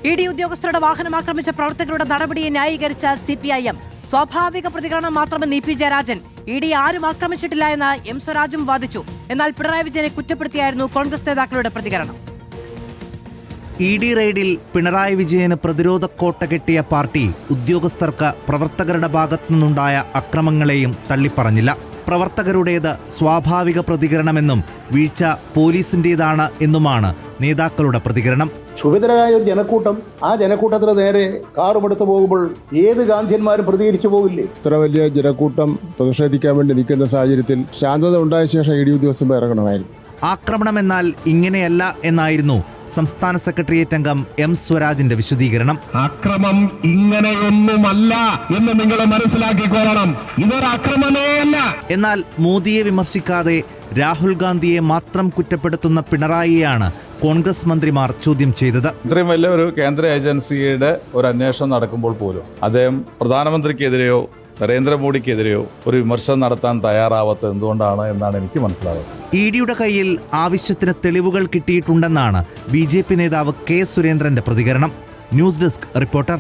ED ഉദ്യോഗസ്ഥരുടെ വാഹനം ആക്രമിച്ച പ്രവർത്തകരുടെ നടപടിയെ ന്യായീകരിച്ച CPIM. സ്വാഭാവിക പ്രതികരണം മാത്രമെന്ന് ഇ.പി. ജയരാജൻ. ഇഡി ആരും ആക്രമിച്ചിട്ടില്ല എന്ന് എം സ്വരാജും വാദിച്ചു. എന്നാൽ പിണറായി വിജയനെ കുറ്റപ്പെടുത്തിയായിരുന്നു കോൺഗ്രസ് നേതാക്കളുടെ പ്രതികരണം. ഇഡി റെയ്ഡിൽ പിണറായി വിജയന് പ്രതിരോധ കോട്ട കെട്ടിയ പാർട്ടി ഉദ്യോഗസ്ഥർക്ക് പ്രവർത്തകരുടെ ഭാഗത്തുനിന്നുണ്ടായ അക്രമങ്ങളെയും തള്ളിപ്പറഞ്ഞില്ല. പ്രവർത്തകരുടേത് സ്വാഭാവിക പ്രതികരണമെന്നും വീഴ്ച പോലീസിന്റേതാണ് എന്നുമാണ് നേതാക്കളുടെ പ്രതികരണം. ക്ഷുഭിതരായ ഒരു ജനക്കൂട്ടം, ആ ജനക്കൂട്ടത്തിന് നേരെ കാറുമെടുത്ത് പോകുമ്പോൾ ഏത് ഗാന്ധിയന്മാരും പ്രതികരിച്ചു പോകില്ലേ? ഇത്ര വലിയ ജനക്കൂട്ടം പ്രതിഷേധിക്കാൻ വേണ്ടി നിൽക്കുന്ന സാഹചര്യത്തിൽ ശാന്തത ഉണ്ടായ ശേഷം ഇഡി ഉദ്യോഗസ്ഥർ ഇറങ്ങണമായിരുന്നു. ആക്രമണമെന്നാൽ ഇങ്ങനെയല്ല എന്നായിരുന്നു സംസ്ഥാന സെക്രട്ടേറിയറ്റ് അംഗം എം സ്വരാജിന്റെ വിശദീകരണം. അക്രമം ഇങ്ങനെയൊന്നുമല്ല എന്ന് നിങ്ങൾ മനസ്സിലാക്കിക്കൊള്ളണം. ഇതൊരു അക്രമമേയല്ല. എന്നാൽ മോദിയെ വിമർശിക്കാതെ രാഹുൽ ഗാന്ധിയെ മാത്രം കുറ്റപ്പെടുത്തുന്ന പിണറായിയെയാണ് കോൺഗ്രസ് മന്ത്രിമാർ ചോദ്യം ചെയ്തത്. ഇത്രയും വലിയ ഒരു കേന്ദ്ര ഏജൻസിയുടെ ഒരു അന്വേഷണം നടക്കുമ്പോൾ പോലും അദ്ദേഹം പ്രധാനമന്ത്രിക്കെതിരെയോ നരേന്ദ്രമോദിക്കെതിരെയോ ഒരു വിമർശനം നടത്താൻ തയ്യാറാവാത്തത് എന്തുകൊണ്ടാണ് എന്നാണ് എനിക്ക് മനസ്സിലാവുന്നത്. ഇഡിയുടെ കയ്യിൽ ആവശ്യത്തിന് തെളിവുകൾ കിട്ടിയിട്ടുണ്ടെന്നാണ് BJP നേതാവ് കെ സുരേന്ദ്രന്റെ പ്രതികരണം. News desk reporter.